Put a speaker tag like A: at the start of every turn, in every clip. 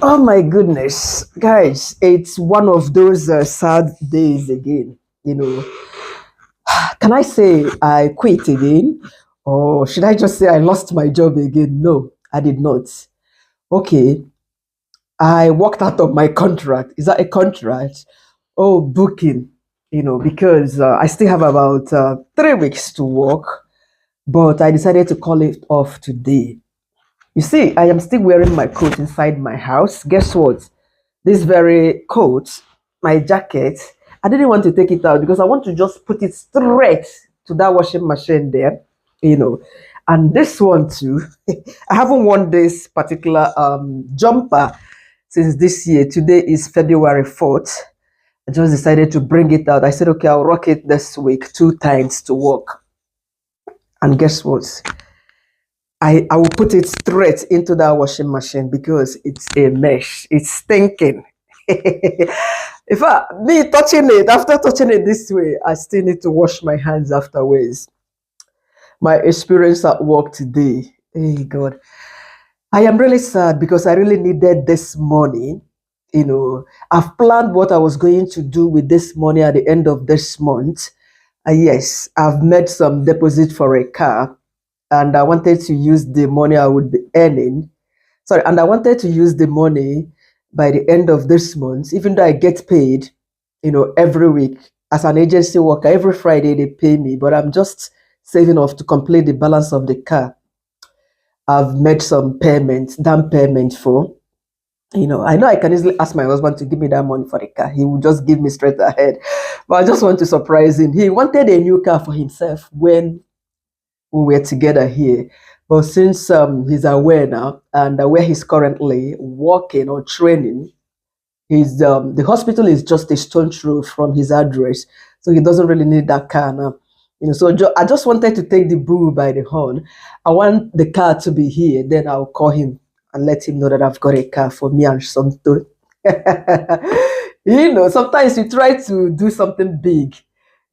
A: Oh my goodness, guys, it's one of those sad days again. You know, can I say I quit again? Or should I just say I lost my job again? No, I did not. Okay, I walked out of my contract. Is that a contract? Oh, booking, because I still have about 3 weeks to work, but I decided to call it off today. You see, I am still wearing my coat inside my house. Guess what? This very coat, my jacket, I didn't want to take it out because I want to just put it straight to that washing machine there, you know. And this one too, I haven't worn this particular jumper since this year. Today is February 4th. I just decided to bring it out. I said, okay, I'll rock it this week 2 times to work. And guess what? I will put it straight into that washing machine because it's a mess. It's stinking. In fact, me touching it, after touching it this way, I still need to wash my hands afterwards. My experience at work today, hey God, I am really sad because I really needed this money. I've planned what I was going to do with this money at the end of this month. Yes, I've made some deposit for a car, and I wanted to use the money I would be earning. Sorry, and I wanted to use the money by the end of this month, even though I get paid, every week as an agency worker. Every Friday they pay me, but I'm just saving off to complete the balance of the car. I've made some payments, down payment for. I know I can easily ask my husband to give me that money for the car. He will just give me straight ahead. But I just want to surprise him. He wanted a new car for himself when we were together here. But since he's aware now and where he's currently working or training, the hospital is just a stone throw from his address, so he doesn't really need that car now. So I just wanted to take the bull by the horn. I want the car to be here. Then I'll call him and let him know that I've got a car for me and something. Sometimes you try to do something big,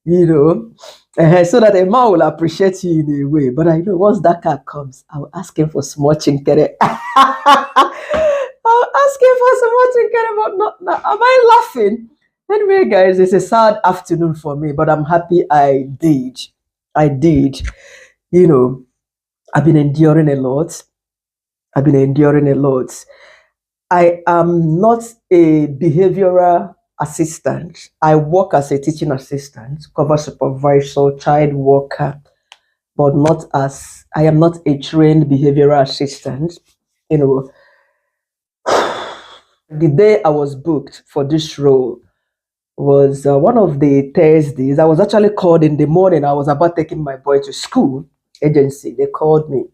A: so that a man will appreciate you in a way. But I know once that car comes, I'll ask him for small chinkere. I'll ask him for small chinkere, but not. Am I laughing? Anyway, guys, it's a sad afternoon for me, but I'm happy I did. I did. I've been enduring a lot. I've been enduring a lot. I am not a behavioral assistant. I work as a teaching assistant, cover supervisor, child worker, but I am not a trained behavioral assistant. The day I was booked for this role was one of the Thursdays. I was actually called in the morning. I was about taking my boy to school agency. They called me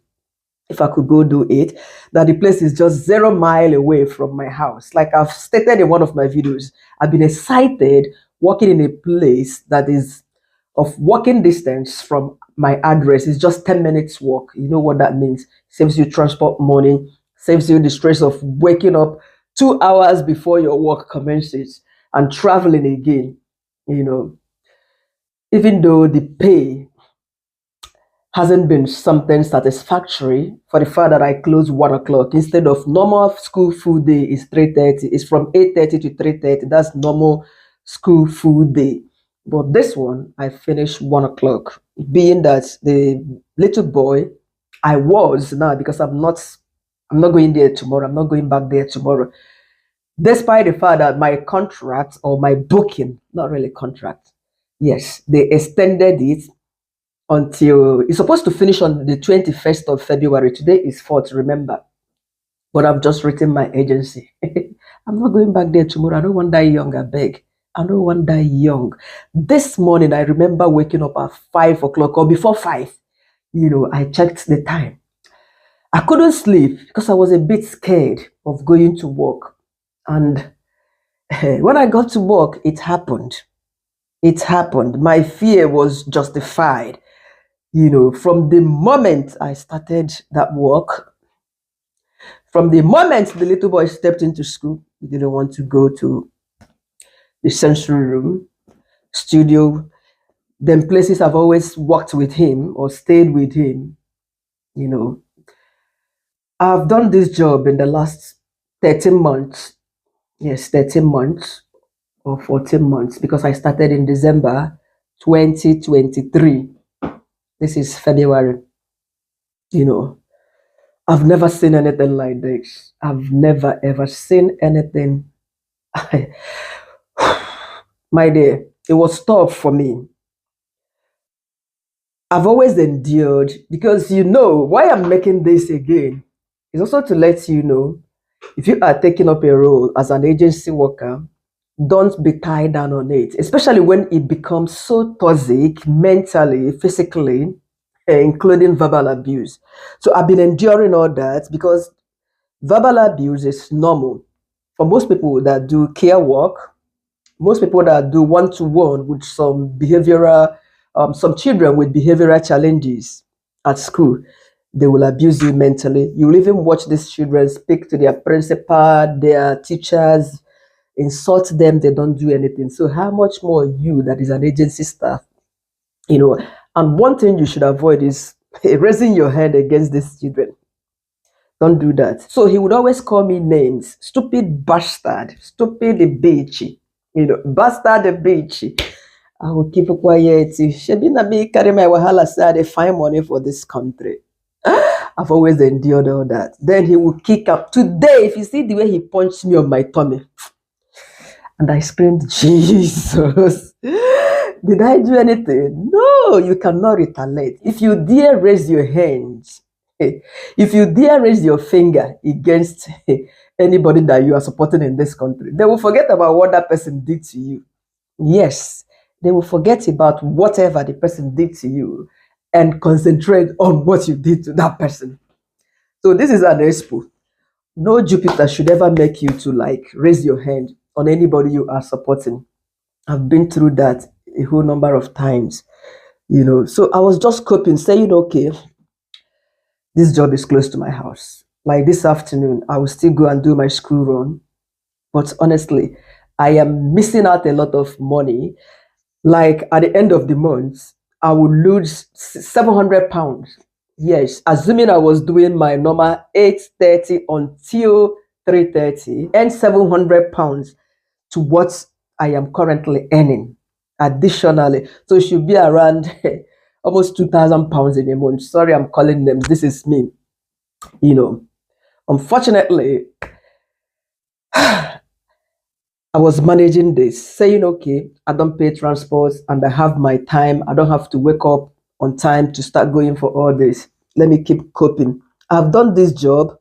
A: if I could go do it, that the place is just 0 mile away from my house. Like I've stated in one of my videos, I've been excited working in a place that is of walking distance from my address. It's just 10 minutes walk. You know what that means? Saves you transport money, saves you the stress of waking up 2 hours before your work commences and traveling again. Even though the pay hasn't been something satisfactory, for the fact that I close 1 o'clock instead of normal school food day is 3:30. It's from 8:30 to 3:30. That's normal school food day. But this one, I finished 1 o'clock, being that the little boy, I was now because I'm not going there tomorrow. I'm not going back there tomorrow. Despite the fact that my contract or my booking, not really contract, yes, they extended it until it's supposed to finish on the 21st of February. Today is 4th, remember. But I've just written my agency. I'm not going back there tomorrow. I don't want that young, I beg. I don't want that young. This morning, I remember waking up at 5 o'clock or before 5. I checked the time. I couldn't sleep because I was a bit scared of going to work. And when I got to work, it happened. It happened. My fear was justified. From the moment I started that work, from the moment the little boy stepped into school, he didn't want to go to the sensory room, studio, then places I've always worked with him or stayed with him. I've done this job in the last 13 months. Yes, 13 months or 14 months because I started in December 2023. This is February. You know, I've never seen anything like this. I've never ever seen anything. My dear, it was tough for me. I've always endured because why I'm making this again is also to let you know if you are taking up a role as an agency worker, don't be tied down on it, especially when it becomes so toxic mentally, physically, including verbal abuse. So I've been enduring all that because verbal abuse is normal for most people that do care work, most people that do one-to-one with some children with behavioral challenges at school, they will abuse you mentally. You will even watch these children speak to their principal, their teachers, insult them, they don't do anything. So how much more you that is an agency staff, you know? And one thing you should avoid is raising your hand against these children. Don't do that. So he would always call me names. Stupid bastard. Stupid bitch. Bastard bitch. I will keep quiet. Shebina me carry my wahala say they find money for this country. I've always endured all that. Then he will kick up. Today, if you see the way he punched me on my tummy, and I screamed, Jesus. Did I do anything? No, you cannot retaliate. If you dare raise your hands, if you dare raise your finger against anybody that you are supporting in this country, they will forget about what that person did to you. Yes, they will forget about whatever the person did to you and concentrate on what you did to that person. So this is an expo. No Jupiter should ever make you to raise your hand on anybody you are supporting. I've been through that a whole number of times. So I was just coping, saying, okay, this job is close to my house. Like this afternoon, I will still go and do my school run. But honestly, I am missing out a lot of money. Like at the end of the month, I will lose 700 pounds. Yes, assuming I was doing my normal 8:30 until 3:30 and 700 pounds to what I am currently earning additionally. So it should be around almost 2,000 pounds in a month. Sorry, I'm calling them. This is me. You know, unfortunately, I was managing this, saying, okay, I don't pay transport and I have my time. I don't have to wake up on time to start going for all this. Let me keep coping. I've done this job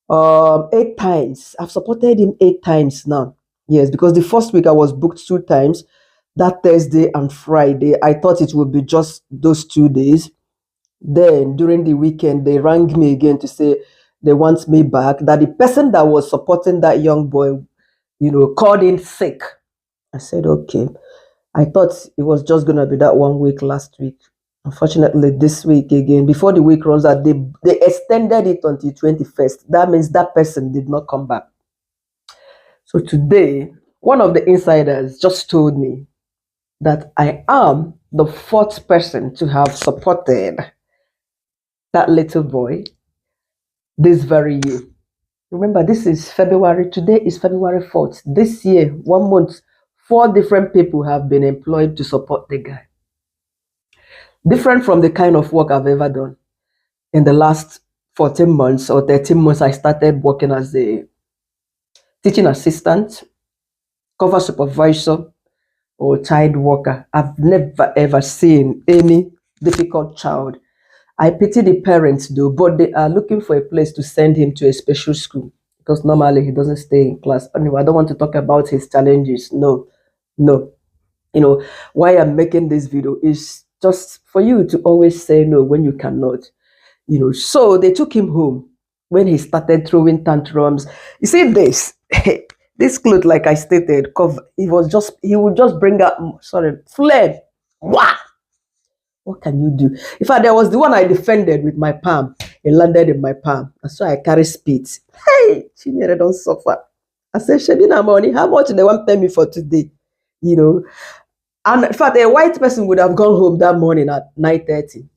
A: 8 times. I've supported him 8 times now. Yes, because the first week I was booked 2 times, that Thursday and Friday. I thought it would be just those 2 days. Then during the weekend, they rang me again to say they want me back. That the person that was supporting that young boy, called in sick. I said, okay. I thought it was just gonna be that 1 week last week. Unfortunately, this week again, before the week runs out, they extended it until 21st. That means that person did not come back. So today, one of the insiders just told me that I am the fourth person to have supported that little boy this very year. Remember, this is February. Today is February 4th. This year, 1 month, 4 different people have been employed to support the guy. Different from the kind of work I've ever done. In the last 14 months or 13 months, I started working as a teaching assistant, cover supervisor, or child worker. I've never ever seen any difficult child. I pity the parents though, but they are looking for a place to send him to a special school because normally he doesn't stay in class. Anyway, I don't want to talk about his challenges. No, no. Why I'm making this video is just for you to always say no when you cannot. So they took him home when he started throwing tantrums. You see this, this cloth, like I stated, he would just bring out, flame. Wow. What can you do? In fact, there was the one I defended with my palm. It landed in my palm. And so I carry spit. Hey, Chinyere don't suffer. I said, Shebina money, how much they want to pay me for today? And in fact, a white person would have gone home that morning at 9:30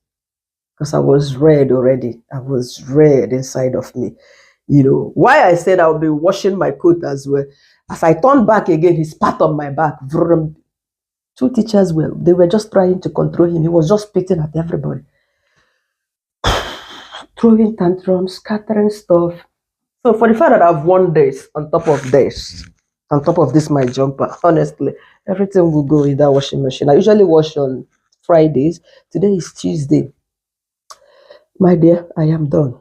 A: because I was red already. I was red inside of me. Why I said I'll be washing my coat as well. As I turned back again, he spat on my back. Vroom. Two teachers they were just trying to control him. He was just spitting at everybody, throwing tantrums, scattering stuff. So for the fact that I've won this on top of this my jumper, honestly, everything will go in that washing machine. I usually wash on Fridays. Today is Tuesday. My dear, I am done.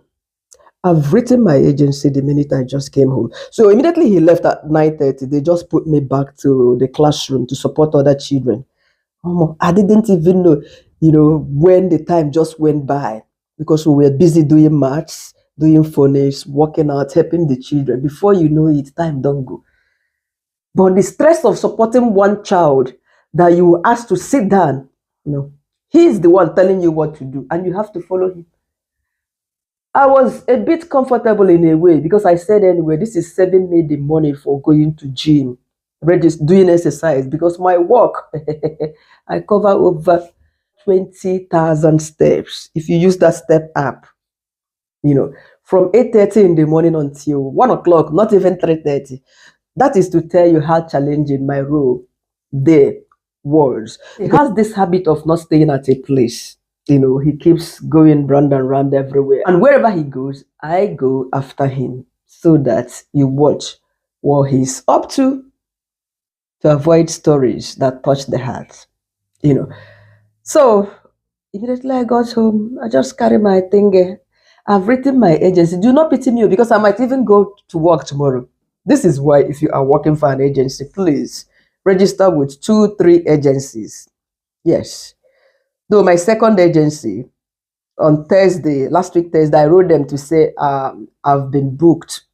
A: I've written my agency the minute I just came home. So immediately he left at 9:30. They just put me back to the classroom to support other children. I didn't even know, when the time just went by because we were busy doing maths, doing phonics, working out, helping the children. Before you know it, time don't go. But the stress of supporting one child that you ask to sit down, he's the one telling you what to do and you have to follow him. I was a bit comfortable in a way because I said anyway, this is saving me the money for going to gym, doing exercise because my work, I cover over 20,000 steps. If you use that step app, from 8:30 in the morning until 1 o'clock, not even 3:30. That is to tell you how challenging my role there was. He has this habit of not staying at a place. He keeps going round and round everywhere. And wherever he goes, I go after him so that you watch what he's up to avoid stories that touch the heart. So immediately I got home, I just carry my thing. I've written my agency. Do not pity me because I might even go to work tomorrow. This is why if you are working for an agency, please register with 2-3 agencies. Yes. Though my second agency, on Thursday, last week Thursday, I wrote them to say I've been booked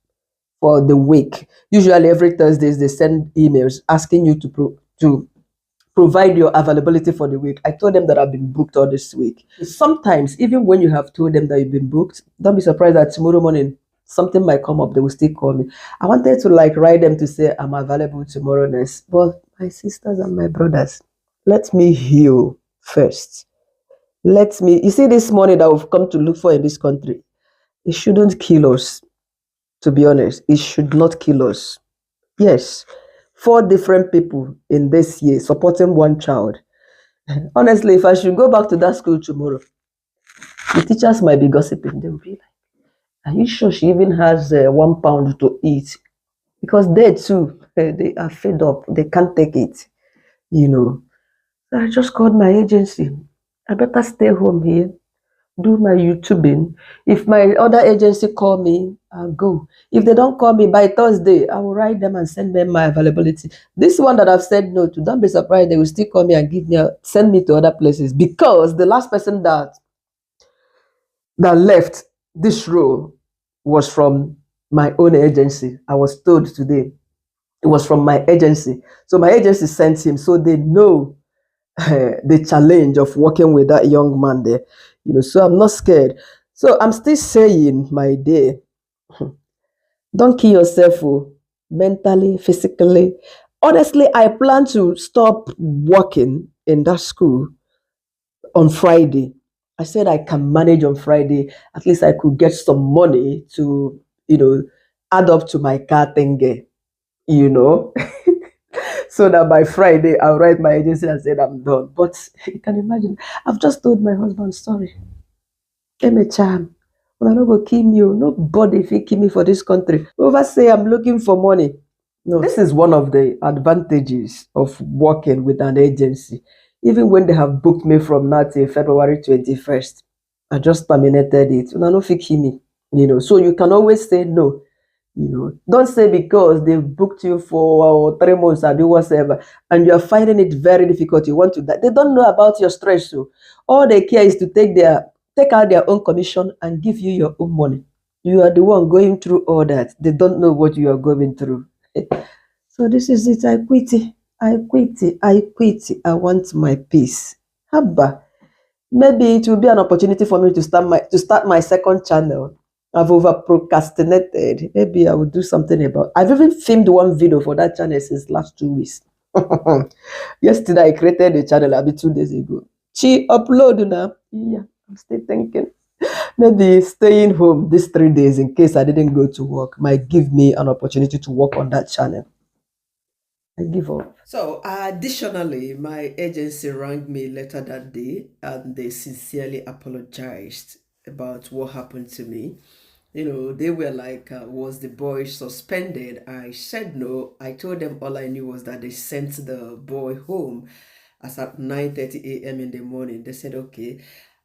A: for the week. Usually every Thursdays they send emails asking you to provide your availability for the week. I told them that I've been booked all this week. Sometimes, even when you have told them that you've been booked, don't be surprised that tomorrow morning something might come up. They will still call me. I wanted to write them to say I'm available tomorrow next. But my sisters and my brothers, let me heal first. You see this money that we've come to look for in this country, it shouldn't kill us. To be honest, it should not kill us. Yes, 4 different people in this year supporting one child. Honestly, if I should go back to that school tomorrow, the teachers might be gossiping. They will be like, are you sure she even has £1 to eat? Because they too, they are fed up. They can't take it. So I just called my agency. I better stay home here, do my YouTubing. If my other agency call me, I'll go. If they don't call me by Thursday, I will write them and send them my availability. This one that I've said no to, don't be surprised they will still call me and send me to other places because the last person that left this role was from my own agency. I was told today it was from my agency. So my agency sent him, so they know the challenge of working with that young man there. So I'm not scared. So I'm still saying, my dear, don't kill yourself mentally, physically. Honestly, I plan to stop working in that school on Friday. I said I can manage on Friday. At least I could get some money to, add up to my car thingy, so that by Friday I'll write my agency and say I'm done. But you can imagine, I've just told my husband, sorry, give me a charm. When I don't go kill me, nobody if he kill me for this country. Over say I'm looking for money. No, this is one of the advantages of working with an agency. Even when they have booked me from now till February 21st, I just terminated it. And I don't think me, so you can always say no. Don't say because they've booked you for 3 months or do whatever, and you're finding it very difficult. You want to die. They don't know about your stress. So all they care is to take out their own commission and give you your own money. You are the one going through all that. They don't know what you are going through. So this is it. I quit it. I quit it. I quit it. I want my peace. Habba. Maybe it will be an opportunity for me to start my second channel. I've over procrastinated. Maybe I will do something about. I've even filmed one video for that channel since last 2 weeks. Yesterday I created a channel. I'll be 2 days ago. She uploaded now. Yeah, I'm still thinking. Maybe staying home these 3 days in case I didn't go to work might give me an opportunity to work on that channel. I give up. So, additionally, my agency rang me later that day and they sincerely apologized about what happened to me. They were like, was the boy suspended? I said no. I told them all I knew was that they sent the boy home as at 9:30 a.m. in the morning. They said, okay.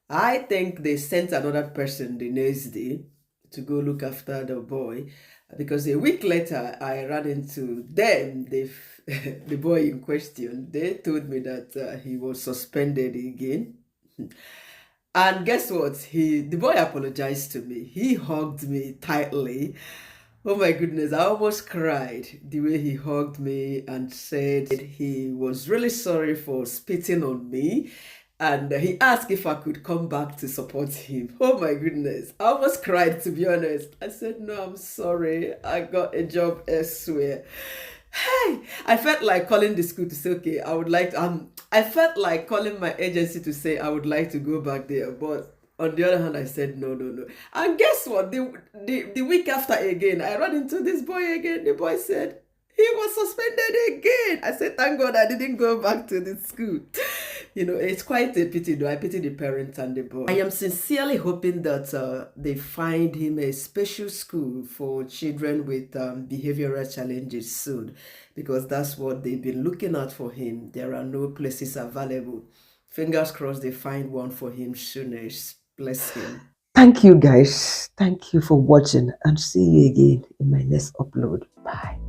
A: I think they sent another person the next day to go look after the boy because a week later I ran into them, the boy in question. They told me that he was suspended again. And guess what? The boy apologized to me. He hugged me tightly. Oh my goodness, I almost cried the way he hugged me and said he was really sorry for spitting on me. And he asked if I could come back to support him. Oh my goodness, I almost cried, to be honest. I said, no, I'm sorry. I got a job elsewhere. Hey, I felt like calling the school to say, okay, I would like to, I felt like calling my agency to say I would like to go back there. But on the other hand, I said, no, no, no. And guess what? The week after again, I ran into this boy again. The boy said, he was suspended again. I said, thank God I didn't go back to the school. It's quite a pity, though. I pity the parents and the boy. I am sincerely hoping that they find him a special school for children with behavioral challenges soon, because that's what they've been looking at for him. There are no places available. Fingers crossed they find one for him soonest. Bless him. Thank you, guys. Thank you for watching, and see you again in my next upload. Bye.